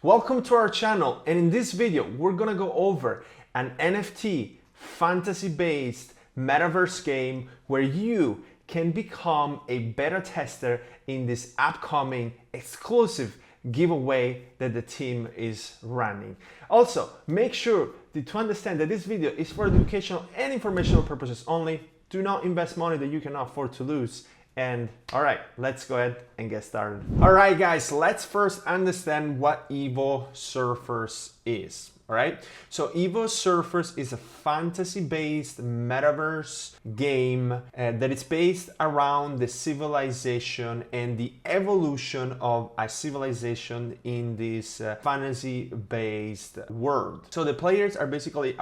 Welcome to our channel, and in this video we're gonna go over an NFT fantasy-based metaverse game where you can become a beta tester in this upcoming exclusive giveaway that the team is running. Also, make sure to understand that this video is for educational and informational purposes only. Do not invest money that you cannot afford to lose. And all right, let's go ahead and get started. All right, guys, let's first understand what Evo Surfers is. All right, so Evo Surfers is a fantasy-based metaverse game that is based around the civilization and the evolution of a civilization in this fantasy-based world. So the players are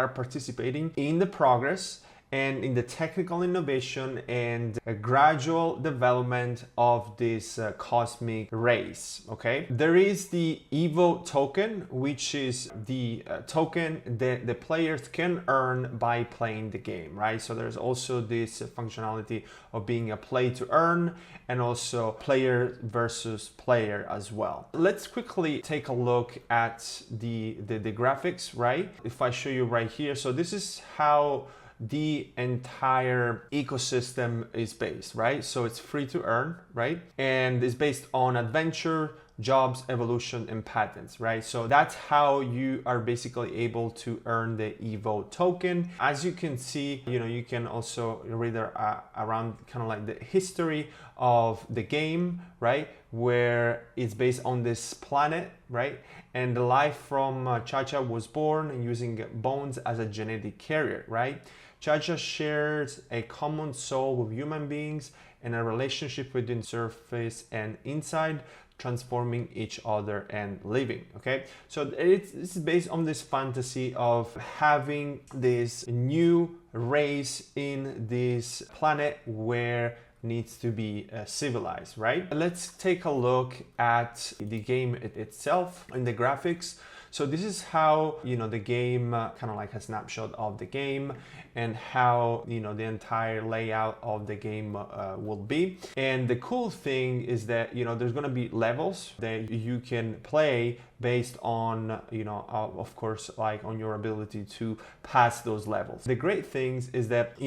participating in the progress and in the technical innovation and a gradual development of this cosmic race, okay? There is the Evo token, which is the token that the players can earn by playing the game, right? So there's also this functionality of being a play to earn and also player versus player as well. Let's quickly take a look at the graphics, right? If I show you right here, so this is how the entire ecosystem is based, right? So it's free to earn, right? And it's based on adventure, jobs, evolution, and patents, right? So that's how you are basically able to earn the Evo token. As you can see, you can also read around kind of like the history of the game, right? Where it's based on this planet, right? And the life from Chacha was born using bones as a genetic carrier, right? Chacha shares a common soul with human beings and a relationship within surface and inside, transforming each other and living, okay? So it's based on this fantasy of having this new race in this planet where needs to be civilized, right? Let's take a look at the game itself and the graphics. So this is how, the game kind of like a snapshot of the game and how, the entire layout of the game will be. And the cool thing is that, there's going to be levels that you can play based on, of course, like on your ability to pass those levels. The great things is that,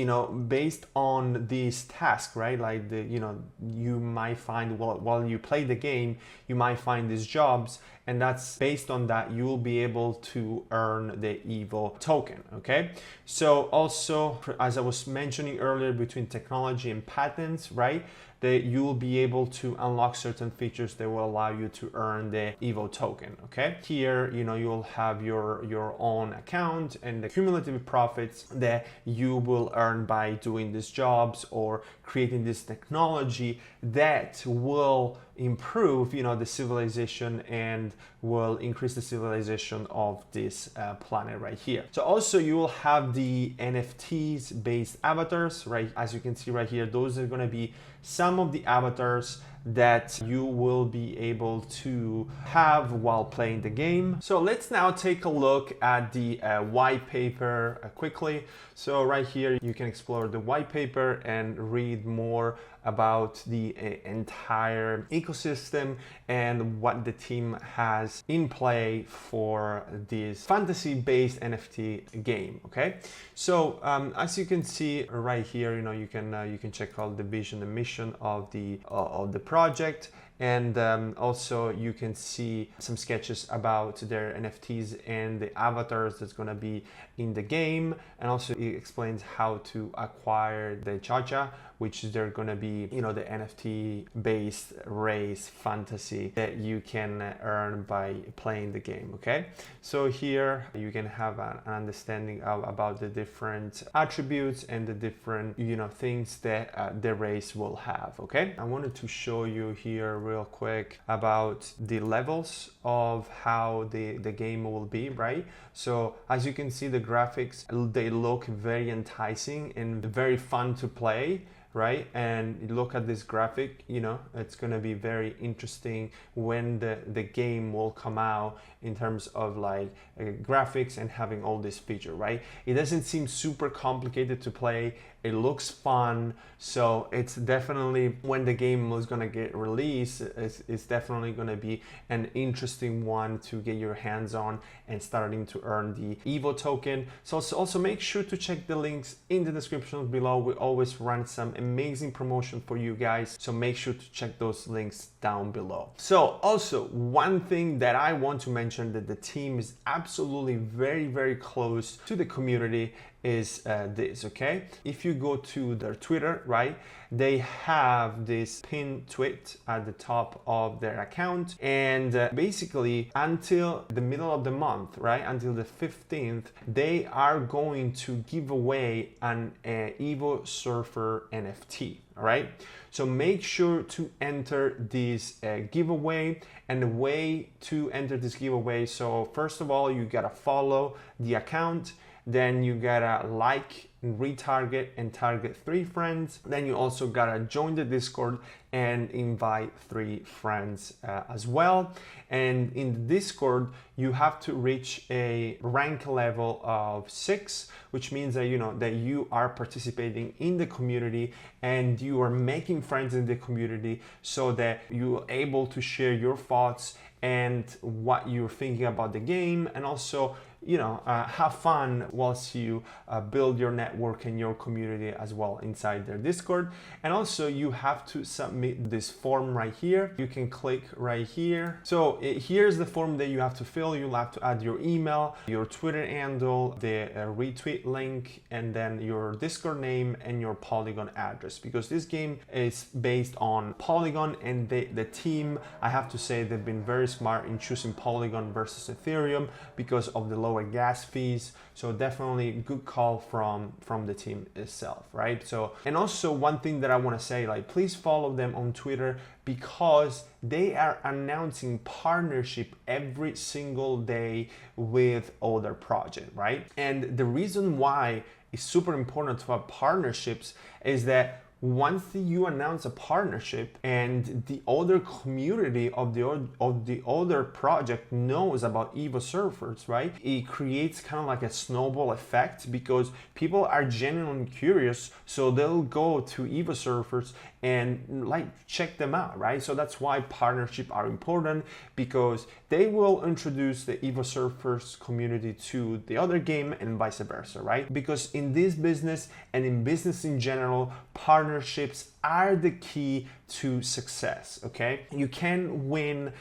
based on this task, right? Like you might find, while you play the game, you might find these jobs, and that's based on that you will be able to earn the Evo token, okay? So also, as I was mentioning earlier, between technology and patents, right? That you will be able to unlock certain features that will allow you to earn the Evo token, okay? Here, you'll have your own account and the cumulative profits that you will earn by doing these jobs or creating this technology that will improve, the civilization and will increase the civilization of this planet right here. So also you will have the NFTs based avatars, right? As you can see right here, those are going to be some of the avatars that you will be able to have while playing the game. So let's now take a look at the white paper quickly. So right here you can explore the white paper and read more about the entire ecosystem and what the team has in play for this fantasy-based NFT game. Okay, so as you can see right here, you can check out the vision and mission of the project. And also you can see some sketches about their NFTs and the avatars that's going to be in the game. And also it explains how to acquire the Chacha, which they're going to be, the NFT based race fantasy that you can earn by playing the game. Okay, so here you can have an understanding about the different attributes and the different, things that the race will have. Okay, I wanted to show you here real quick about the levels of how the game will be, right? So as you can see, the graphics, they look very enticing and very fun to play. right? And look at this graphic, it's going to be very interesting when the game will come out in terms of like graphics and having all this feature, right? It doesn't seem super complicated to play. It looks fun, so it's definitely, when the game is gonna get released, it's definitely gonna be an interesting one to get your hands on and starting to earn the Evo token. So also make sure to check the links in the description below. We always run some amazing promotion for you guys, so make sure to check those links down below. So also one thing that I want to mention, that the team is absolutely very, very close to the community, is this, okay? If you go to their Twitter, right, they have this pinned tweet at the top of their account, and basically until the middle of the month, right, until the 15th, they are going to give away an Evo Surfer NFT, all right? So make sure to enter this giveaway. And the way to enter this giveaway, so first of all, you gotta follow the account, then you gotta like, retarget, and target 3 friends. Then you also gotta join the Discord and invite 3 friends as well. And in the Discord, you have to reach a rank level of 6, which means that that you are participating in the community and you are making friends in the community, so that you're able to share your thoughts and what you're thinking about the game, and also have fun whilst you build your network and your community as well inside their Discord. And also you have to submit this form right here. You can click right here. So here's the form that you have to fill. You'll have to add your email, your Twitter handle, the retweet link, and then your Discord name and your Polygon address, because this game is based on Polygon, and the team, I have to say, they've been very smart in choosing Polygon versus Ethereum because of the lower gas fees. So definitely good call from the team itself, right? So, and also one thing that I want to say, like, please follow them on Twitter, because they are announcing partnership every single day with other projects, right? And the reason why it's super important to have partnerships is that once you announce a partnership and the other community of the other project knows about Evo Surfers, right? It creates kind of like a snowball effect, because people are genuinely curious, so they'll go to Evo Surfers and like check them out, right? So that's why partnerships are important, because they will introduce the Evo Surfers community to the other game and vice versa, right? Because in this business and in business in general, partnerships are the key to success, okay? You can win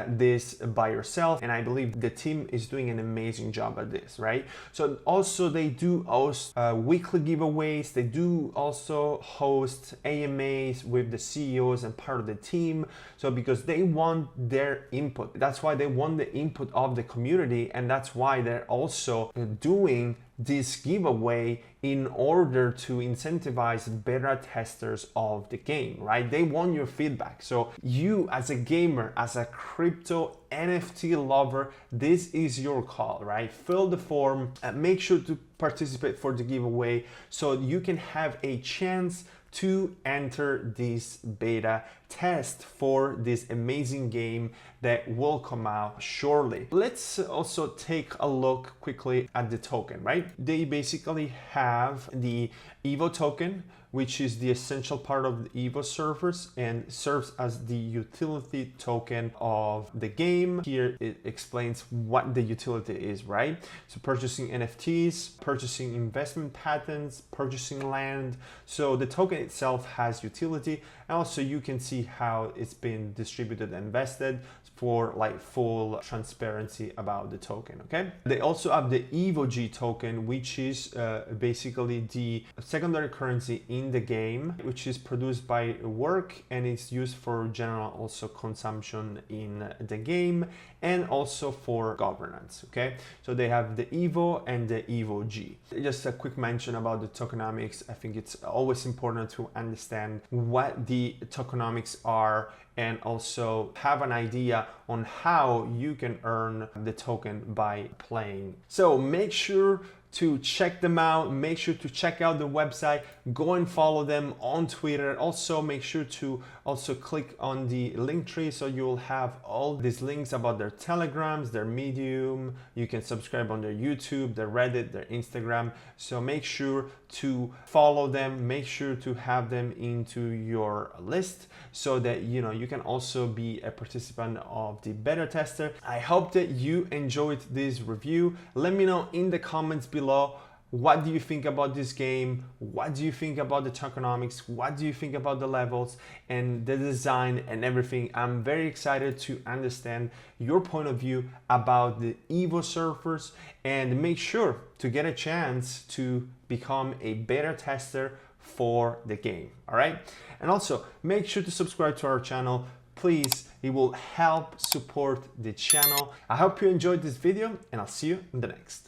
this by yourself, and I believe the team is doing an amazing job at this, right? So also they do host weekly giveaways. They do also host AMAs with the CEOs and part of the team. So because they want their input, that's why they want the input of the community, and that's why they're also doing this giveaway in order to incentivize beta testers of the game, right? They want your feedback. So you as a gamer, as a crypto NFT lover, this is your call, right? Fill the form, make sure to participate for the giveaway so you can have a chance to enter this beta test for this amazing game that will come out shortly. Let's also take a look quickly at the token, right? They basically have the Evo token, which is the essential part of the Evo Surfers and serves as the utility token of the game. Here it explains what the utility is, right? So purchasing NFTs, purchasing investment patents, purchasing land. So the token itself has utility, and also you can see how it's been distributed and invested for like full transparency about the token, okay? They also have the Evo G token, which is basically the secondary currency in the game, which is produced by work and it's used for general also consumption in the game and also for governance, okay? So they have the Evo and the Evo G. Just a quick mention about the tokenomics. I think it's always important to understand what the tokenomics are and also have an idea on how you can earn the token by playing. So make sure to check them out. Make sure to check out the website. Go and follow them on Twitter. Also, make sure to also click on the link tree so you'll have all these links about their Telegrams, their Medium. You can subscribe on their YouTube, their Reddit, their Instagram. So make sure to follow them. Make sure to have them into your list so that you can also be a participant of the beta tester. I hope that you enjoyed this review. Let me know in the comments below, what do you think about this game? What do you think about the tokenomics? What do you think about the levels and the design and everything? I'm very excited to understand your point of view about the Evo Surfers, and make sure to get a chance to become a beta tester for the game. All right, and also make sure to subscribe to our channel, please. It will help support the channel. I hope you enjoyed this video, and I'll see you in the next.